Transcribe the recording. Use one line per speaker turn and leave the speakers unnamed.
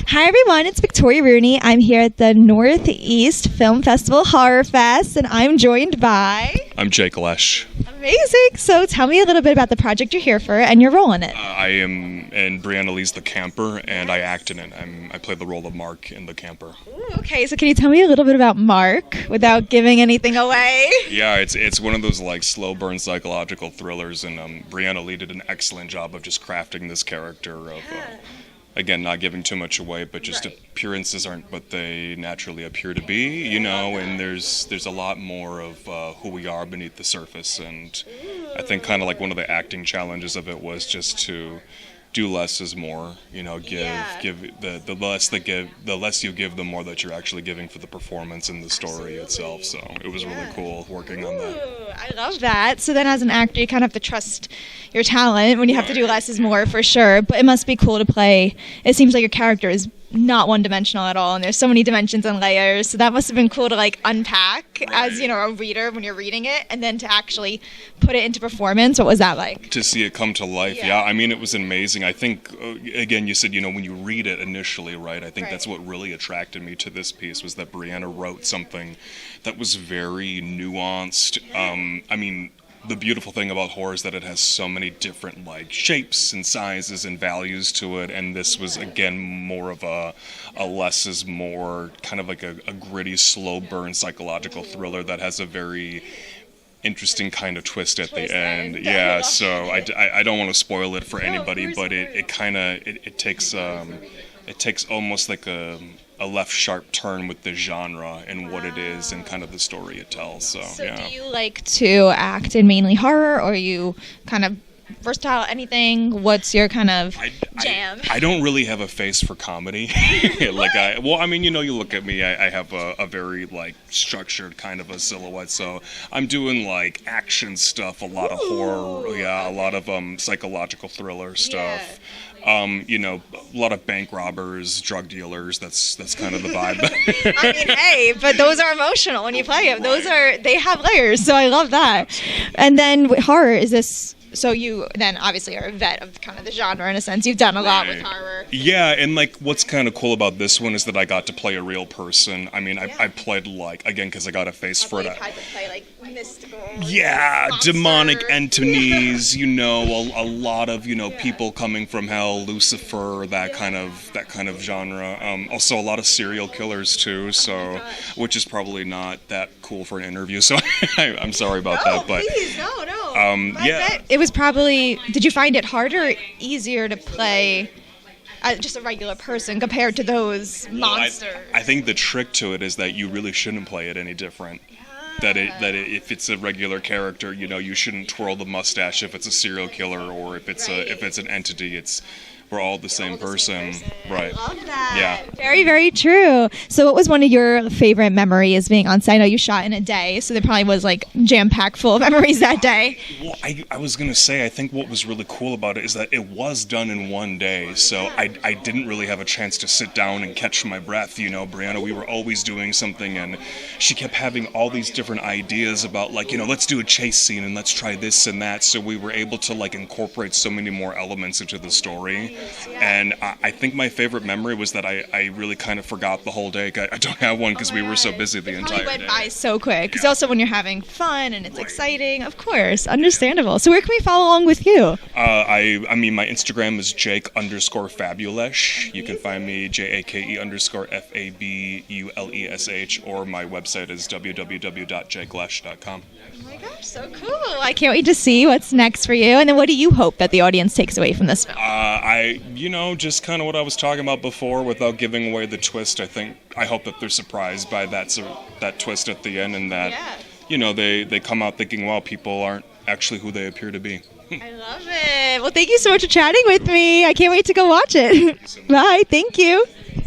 Hi everyone, it's Victoria Rooney. I'm here at the Northeast Film Festival Horror Fest, and I'm joined by...
I'm Jake Lesh.
Amazing. So tell me a little bit about the project you're here for and your role in it.
I am, and Brianna Lee's the camper, and I act in it. I play the role of Mark in the camper.
Ooh, okay, so can you tell me a little bit about Mark without giving anything away?
Yeah, it's one of those like slow burn psychological thrillers, and Brianna Lee did an excellent job of just crafting this character of... again, not giving too much away, but just appearances aren't what they naturally appear to be, you know, and there's a lot more of who we are beneath the surface, and I think kind of like one of the acting challenges of it was just to do less is more, you know, give the less you give, the more that you're actually giving for the performance and the story itself. So it was really cool working on that.
I love that. So then as an actor, you kind of have to trust your talent when you have to do less is more, for sure. But it must be cool to play. It seems like your character is not one-dimensional at all, and there's so many dimensions and layers, so that must have been cool to like unpack as, you know, a reader when you're reading it, and then to actually put it into performance. What was that like?
To see it come to life, yeah. I mean, it was amazing. I think, again, you said, you know, when you read it initially, right, I think that's what really attracted me to this piece, was that Brianna wrote something that was very nuanced. I mean, the beautiful thing about horror is that it has so many different like shapes and sizes and values to it, and this was again more of a less is more, kind of like a gritty, slow burn psychological thriller that has a very interesting kind of twist at the end. Yeah, so I don't want to spoil it for anybody, but it kind of it takes almost like a left sharp turn with the genre and what it is and kind of the story it tells. So yeah.
Do you like to act in mainly horror, or are you kind of versatile, anything? What's your kind of jam?
I don't really have a face for comedy. I mean, you know, you look at me, I have a very like structured kind of a silhouette, so I'm doing like action stuff, a lot of horror, a lot of psychological thriller stuff. You know, a lot of bank robbers, drug dealers. That's kind of the vibe.
I mean, hey, but those are emotional when you play them. They have layers, so I love that. And then horror, is this? So you then obviously are a vet of kind of the genre in a sense. You've done a lot with horror.
Yeah, and like what's kind of cool about this one is that I got to play a real person. I mean, I played like, again, because I got a face for it.
Had to play like mystical.
Yeah, demonic entities. You know, a lot of people coming from hell, Lucifer, that kind of genre. Also, a lot of serial killers too. So, which is probably not that cool for an interview. So I'm sorry about that, but
please, no.
Yeah.
It was probably. Did you find it harder or easier to play just a regular person compared to those monsters?
I think the trick to it is that you really shouldn't play it any different. That if it's a regular character, you know, you shouldn't twirl the mustache if it's a serial killer, or if it's an entity. We're all the same person. Right.
I love that.
Yeah.
Very, very true. So what was one of your favorite memories being on set? I know you shot in a day, so there probably was like jam-packed full of memories that day.
Well, I was going to say, I think what was really cool about it is that it was done in one day, so I didn't really have a chance to sit down and catch my breath. You know, Brianna, we were always doing something, and she kept having all these different ideas about, like, you know, let's do a chase scene and let's try this and that, so we were able to like incorporate so many more elements into the story. And I think my favorite memory was that I really kind of forgot the whole day. I don't have one because we were so busy the entire day.
It went by so quick. Because also when you're having fun and it's exciting, of course, understandable. So where can we follow along with you?
I mean, my Instagram is Jake_Fabulesh. You can find me JAKE_FABULESH, or my website is www.jakelesh.com.
Oh my gosh, so cool. I can't wait to see what's next for you. And then what do you hope that the audience takes away from this film?
Just kind of what I was talking about before, without giving away the twist. I hope that they're surprised by that twist at the end, and that, you know, they come out thinking, well, people aren't actually who they appear to be.
I love it. Well, thank you so much for chatting with me. I can't wait to go watch it. Bye. Thank you.